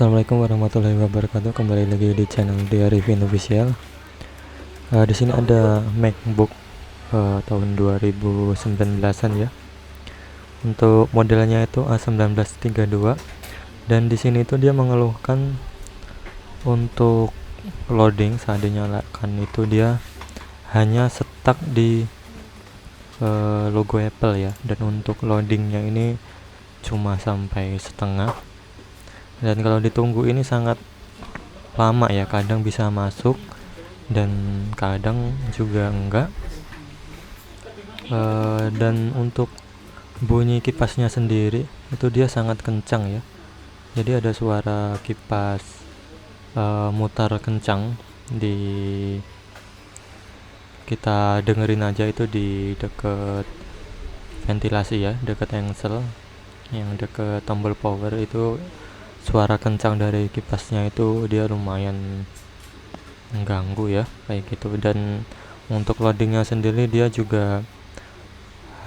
Assalamualaikum warahmatullahi wabarakatuh. Kembali lagi di channel Dia Review Official. Di sini ada MacBook tahun 2019-an ya. Untuk modelnya itu A1932 dan di sini itu dia mengeluhkan untuk loading saat dinyalakan itu dia hanya stuck di logo Apple ya, dan untuk loadingnya ini cuma sampai setengah. Dan kalau ditunggu ini sangat lama ya, kadang bisa masuk dan kadang juga enggak. Dan untuk bunyi kipasnya sendiri itu dia sangat kencang ya, jadi ada suara kipas mutar kencang. Kita dengerin aja itu di deket ventilasi ya, deket engsel yang deket tombol power itu suara kencang dari kipasnya itu dia lumayan mengganggu ya, kayak gitu. Dan untuk loadingnya sendiri dia juga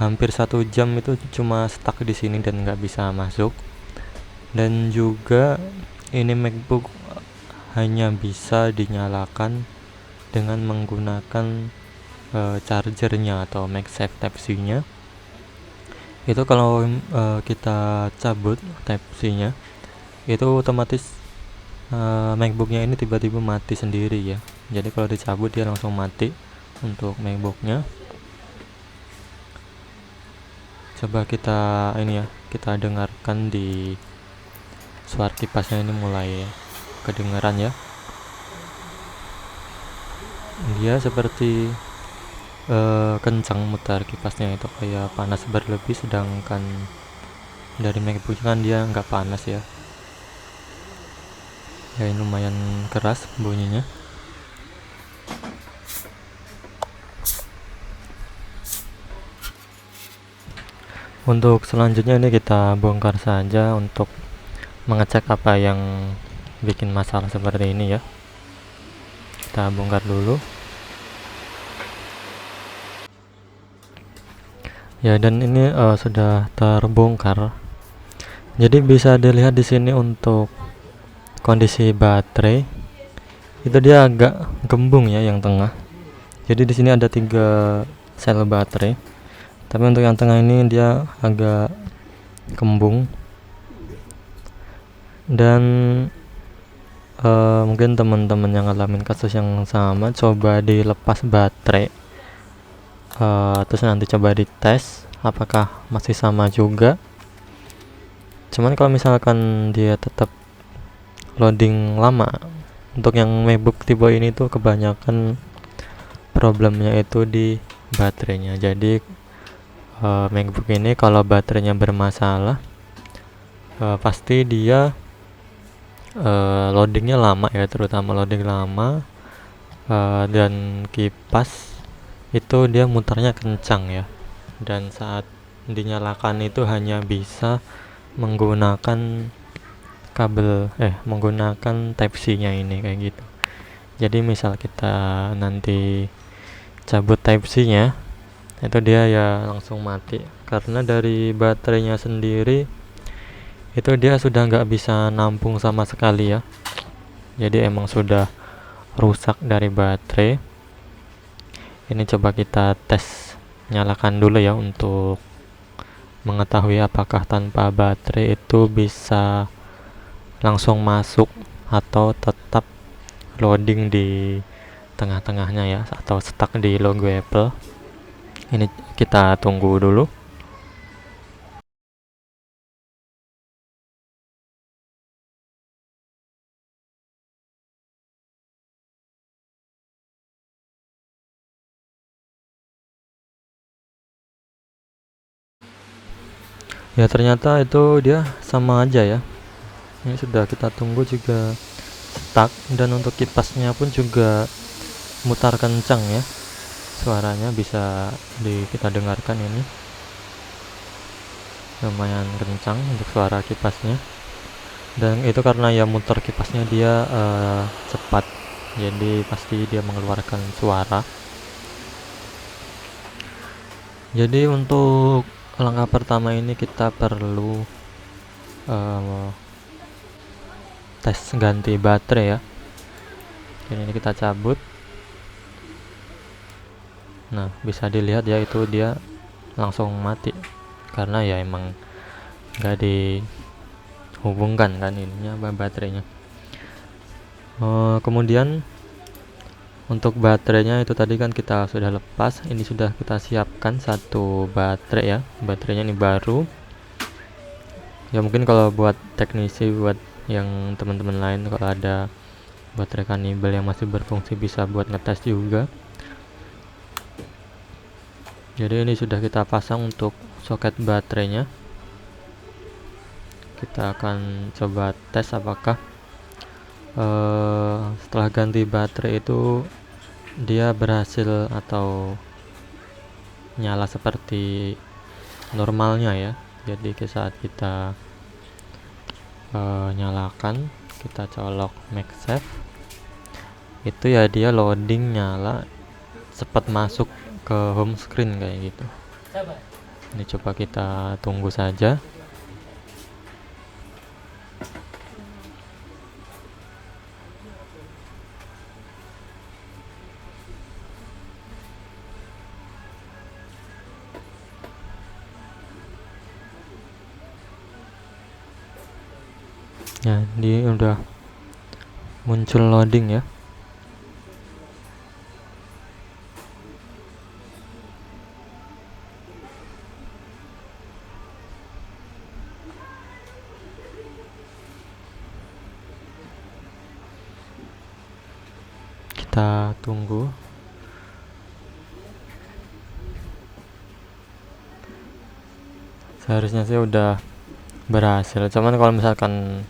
hampir 1 jam itu cuma stuck di sini dan nggak bisa masuk. Dan juga ini MacBook hanya bisa dinyalakan dengan menggunakan chargernya atau MagSafe Type-C nya. Itu kalau kita cabut Type-C nya itu otomatis MacBooknya ini tiba-tiba mati sendiri ya. Jadi kalau dicabut dia langsung mati untuk MacBooknya. Coba kita kita dengarkan di suara kipasnya, ini mulai kedengaran ya. Dia seperti kencang mutar kipasnya itu, kayak panas berlebih, sedangkan dari MacBook kan dia nggak panas ya. Ya ini lumayan keras bunyinya. Untuk selanjutnya ini kita bongkar saja untuk mengecek apa yang bikin masalah seperti ini ya. Kita bongkar dulu ya, dan ini sudah terbongkar. Jadi bisa dilihat di sini untuk kondisi baterai itu dia agak gembung ya yang tengah. Jadi di sini ada 3 sel baterai, tapi untuk yang tengah ini dia agak kembung. Dan mungkin teman-teman yang ngalamin kasus yang sama, coba dilepas baterai, terus nanti coba dites apakah masih sama juga. Cuman kalau misalkan dia tetap loading lama, untuk yang MacBook tipe ini tuh kebanyakan problemnya itu di baterainya. Jadi MacBook ini kalau baterainya bermasalah pasti dia loadingnya lama ya, terutama loading lama. Dan kipas itu dia mutarnya kencang ya, dan saat dinyalakan itu hanya bisa menggunakan menggunakan Type-C nya ini, kayak gitu. Jadi misal kita nanti cabut Type-C nya itu dia ya langsung mati, karena dari baterainya sendiri itu dia sudah nggak bisa nampung sama sekali ya. Jadi emang sudah rusak dari baterai. Ini coba kita tes, nyalakan dulu ya untuk mengetahui apakah tanpa baterai itu bisa langsung masuk atau tetap loading di tengah-tengahnya ya, atau stuck di logo Apple. Ini kita tunggu dulu. Ya ternyata itu dia sama aja ya. Ini sudah kita tunggu juga stuck, dan untuk kipasnya pun juga mutar kencang ya. Suaranya bisa kita dengarkan, ini lumayan kencang untuk suara kipasnya. Dan itu karena ya muter kipasnya dia cepat, jadi pasti dia mengeluarkan suara. Jadi untuk langkah pertama ini kita perlu tes ganti baterai ya. Ini kita cabut. Nah, bisa dilihat ya, itu dia langsung mati karena ya emang nggak dihubungkan kan ininya baterainya. Kemudian untuk baterainya itu tadi kan kita sudah lepas, ini sudah kita siapkan satu baterai ya. Baterainya ini baru ya, mungkin kalau buat teknisi, buat yang teman-teman lain, kalau ada baterai kanibel yang masih berfungsi bisa buat ngetes juga. Jadi ini sudah kita pasang untuk soket baterainya. Kita akan coba tes apakah setelah ganti baterai itu dia berhasil atau nyala seperti normalnya ya. Jadi saat kita nyalakan, kita colok MagSafe, itu ya dia loading, nyala, cepat masuk ke home screen kayak gitu. Ini coba kita tunggu saja. Ya, ini udah muncul loading ya. Kita tunggu. Seharusnya sih udah berhasil, cuman kalau misalkan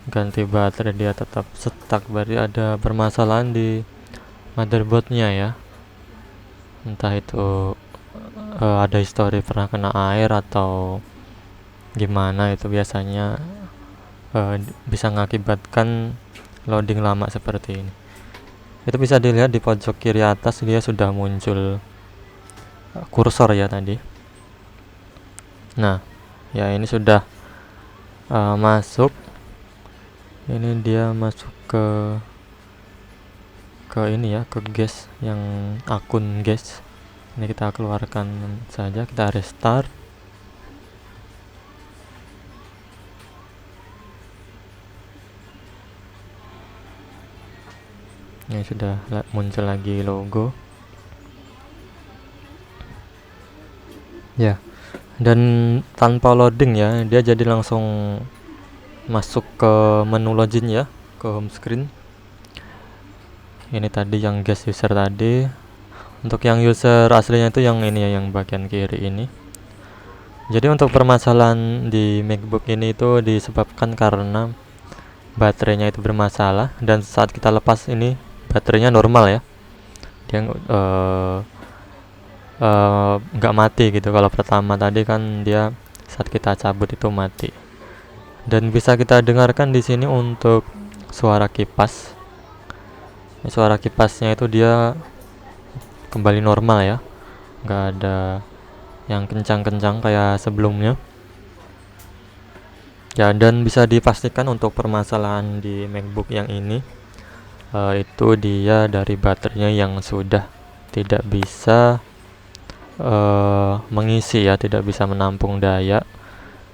ganti baterai dia tetap stuck, berarti ada permasalahan di motherboardnya ya. Entah itu ada histori pernah kena air atau gimana, itu biasanya bisa mengakibatkan loading lama seperti ini. Itu bisa dilihat di pojok kiri atas, dia sudah muncul kursor ya tadi. Nah ya, ini sudah masuk. Ini dia masuk ke ini ya, ke guest, yang akun guest. Ini kita keluarkan saja, kita restart. Ini sudah muncul lagi logo ya, dan tanpa loading ya, dia jadi langsung masuk ke menu login ya, ke home screen. Ini tadi yang guest user tadi. Untuk yang user aslinya itu yang ini ya, yang bagian kiri ini. Jadi untuk permasalahan di MacBook ini itu disebabkan karena baterainya itu bermasalah, dan saat kita lepas ini baterainya normal ya, dia nggak mati gitu. Kalau pertama tadi kan dia saat kita cabut itu mati. Dan bisa kita dengarkan di sini untuk suara kipas. Suara kipasnya itu dia kembali normal ya, nggak ada yang kencang-kencang kayak sebelumnya ya. Dan bisa dipastikan untuk permasalahan di MacBook yang ini itu dia dari baterainya yang sudah tidak bisa mengisi ya, tidak bisa menampung daya,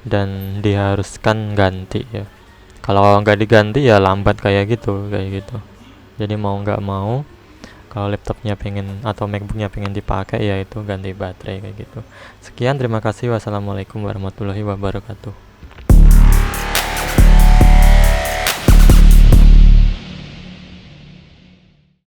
dan diharuskan ganti ya. Kalau nggak diganti ya lambat kayak gitu. Jadi mau nggak mau, kalau laptopnya pengen atau MacBooknya pengen dipakai ya itu ganti baterai kayak gitu. Sekian, terima kasih. Wassalamualaikum warahmatullahi wabarakatuh.